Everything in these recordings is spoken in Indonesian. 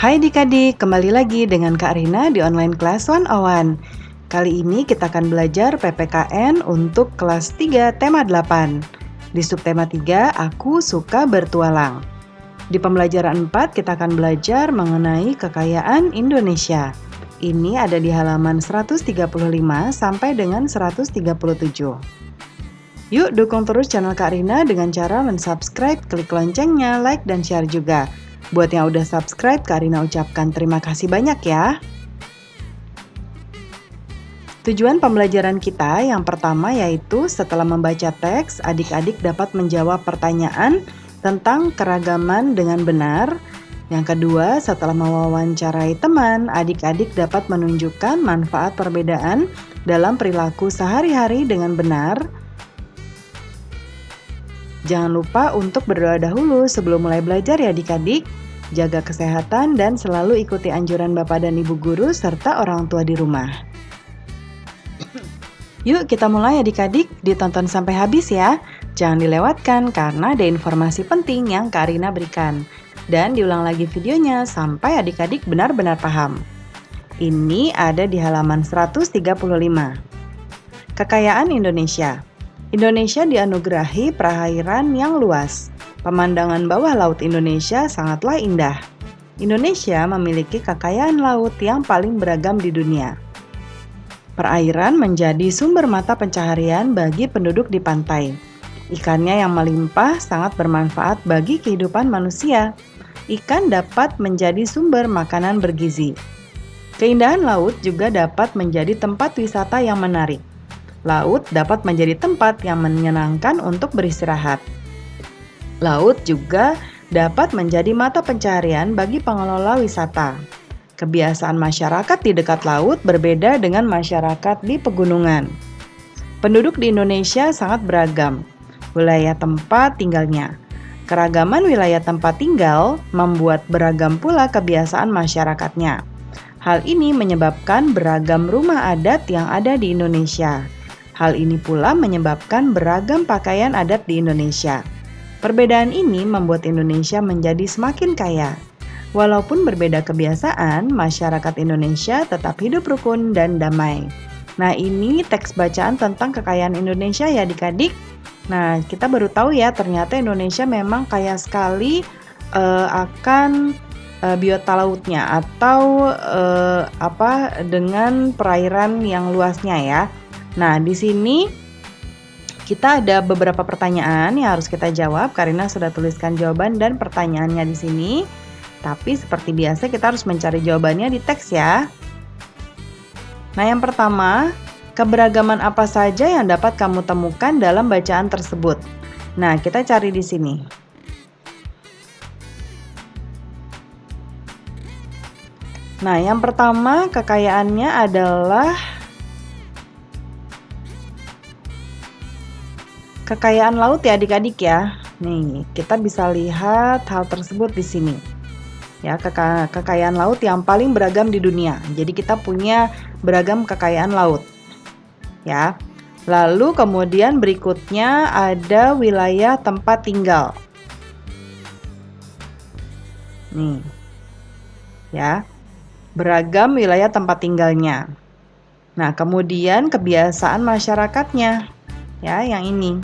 Hai Adik-adik, kembali lagi dengan Kak Rina di online class 101. Kali ini kita akan belajar PPKN untuk kelas 3 tema 8. Di subtema 3, aku suka bertualang. Di pembelajaran 4, kita akan belajar mengenai kekayaan Indonesia. Ini ada di halaman 135 sampai dengan 137. Yuk dukung terus channel Kak Rina dengan cara mensubscribe, klik loncengnya, like, dan share juga. Buat yang udah subscribe, Kak Rina ucapkan terima kasih banyak ya. Tujuan pembelajaran kita yang pertama yaitu setelah membaca teks, adik-adik dapat menjawab pertanyaan tentang keragaman dengan benar. Yang kedua, setelah mewawancarai teman, adik-adik dapat menunjukkan manfaat perbedaan dalam perilaku sehari-hari dengan benar. Jangan lupa untuk berdoa dahulu sebelum mulai belajar ya adik-adik. Jaga kesehatan dan selalu ikuti anjuran Bapak dan Ibu guru serta orang tua di rumah. Yuk kita mulai adik-adik, ditonton sampai habis ya. Jangan dilewatkan karena ada informasi penting yang Kak Rina berikan. Dan diulang lagi videonya sampai adik-adik benar-benar paham. Ini ada di halaman 135. Kekayaan Indonesia. Indonesia dianugerahi perairan yang luas. Pemandangan bawah laut Indonesia sangatlah indah. Indonesia memiliki kekayaan laut yang paling beragam di dunia. Perairan menjadi sumber mata pencaharian bagi penduduk di pantai. Ikannya yang melimpah sangat bermanfaat bagi kehidupan manusia. Ikan dapat menjadi sumber makanan bergizi. Keindahan laut juga dapat menjadi tempat wisata yang menarik. Laut dapat menjadi tempat yang menyenangkan untuk beristirahat. Laut juga dapat menjadi mata pencaharian bagi pengelola wisata. Kebiasaan masyarakat di dekat laut berbeda dengan masyarakat di pegunungan. Penduduk di Indonesia sangat beragam, wilayah tempat tinggalnya. Keragaman wilayah tempat tinggal membuat beragam pula kebiasaan masyarakatnya. Hal ini menyebabkan beragam rumah adat yang ada di Indonesia. Hal ini pula menyebabkan beragam pakaian adat di Indonesia. Perbedaan ini membuat Indonesia menjadi semakin kaya. Walaupun berbeda kebiasaan, masyarakat Indonesia tetap hidup rukun dan damai. Nah, ini teks bacaan tentang kekayaan Indonesia ya adik-adik. Nah, kita baru tahu ya ternyata Indonesia memang kaya sekali akan biota lautnya atau dengan perairan yang luasnya ya. Nah, di sini kita ada beberapa pertanyaan yang harus kita jawab. Karina sudah tuliskan jawaban dan pertanyaannya di sini. Tapi seperti biasa kita harus mencari jawabannya di teks ya. Nah, yang pertama, keberagaman apa saja yang dapat kamu temukan dalam bacaan tersebut? Nah, kita cari di sini. Nah, yang pertama kekayaannya adalah kekayaan laut ya adik-adik ya. Nih, kita bisa lihat hal tersebut di sini. Ya, kekayaan laut yang paling beragam di dunia. Jadi kita punya beragam kekayaan laut. Ya. Lalu kemudian berikutnya ada wilayah tempat tinggal. Nih. Ya. Beragam wilayah tempat tinggalnya. Nah, kemudian kebiasaan masyarakatnya. Ya, yang ini.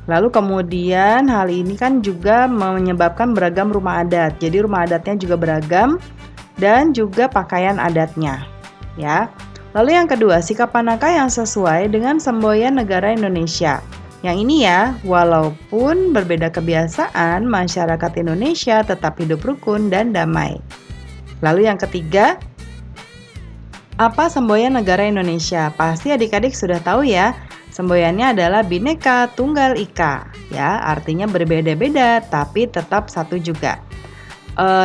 Lalu kemudian hal ini kan juga menyebabkan beragam rumah adat. Jadi rumah adatnya juga beragam dan juga pakaian adatnya, ya. Lalu yang kedua, sikap manakah yang sesuai dengan semboyan negara Indonesia? Yang ini ya, walaupun berbeda kebiasaan, masyarakat Indonesia tetap hidup rukun dan damai. Lalu yang ketiga, apa semboyan negara Indonesia? Pasti adik-adik sudah tahu ya. Semboyannya adalah Bhinneka Tunggal Ika, ya, artinya berbeda-beda tapi tetap satu juga.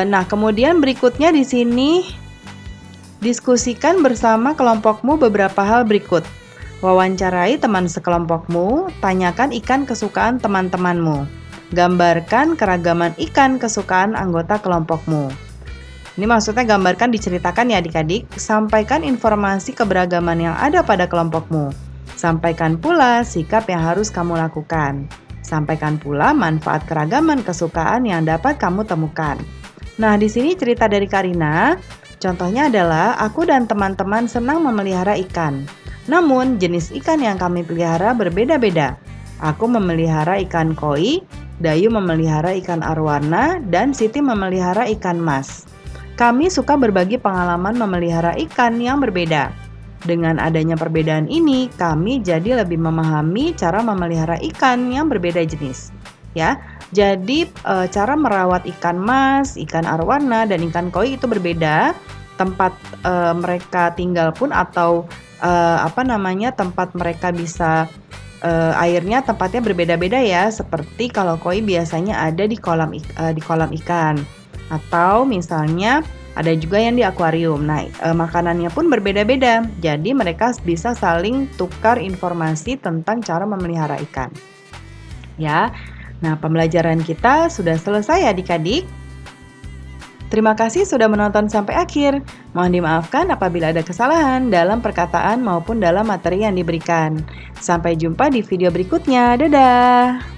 Nah, kemudian berikutnya di sini diskusikan bersama kelompokmu beberapa hal berikut. Wawancarai teman sekelompokmu, tanyakan ikan kesukaan teman-temanmu. Gambarkan keragaman ikan kesukaan anggota kelompokmu. Ini maksudnya gambarkan diceritakan ya adik-adik, sampaikan informasi keberagaman yang ada pada kelompokmu. Sampaikan pula sikap yang harus kamu lakukan. Sampaikan pula manfaat keragaman kesukaan yang dapat kamu temukan. Nah, di sini cerita dari Karina. Contohnya adalah aku dan teman-teman senang memelihara ikan. Namun, jenis ikan yang kami pelihara berbeda-beda. Aku memelihara ikan koi, Dayu memelihara ikan arwana, dan Siti memelihara ikan mas. Kami suka berbagi pengalaman memelihara ikan yang berbeda. Dengan adanya perbedaan ini, kami jadi lebih memahami cara memelihara ikan yang berbeda jenis. Ya, jadi cara merawat ikan mas, ikan arwana, dan ikan koi itu berbeda. Tempat mereka tinggal pun atau tempat mereka bisa airnya tempatnya berbeda-beda ya. Seperti kalau koi biasanya ada di kolam ikan, atau misalnya ada juga yang di akuarium. Nah, makanannya pun berbeda-beda. Jadi mereka bisa saling tukar informasi tentang cara memelihara ikan. Ya. Nah, pembelajaran kita sudah selesai adik-adik. Terima kasih sudah menonton sampai akhir. Mohon dimaafkan apabila ada kesalahan dalam perkataan maupun dalam materi yang diberikan. Sampai jumpa di video berikutnya. Dadah!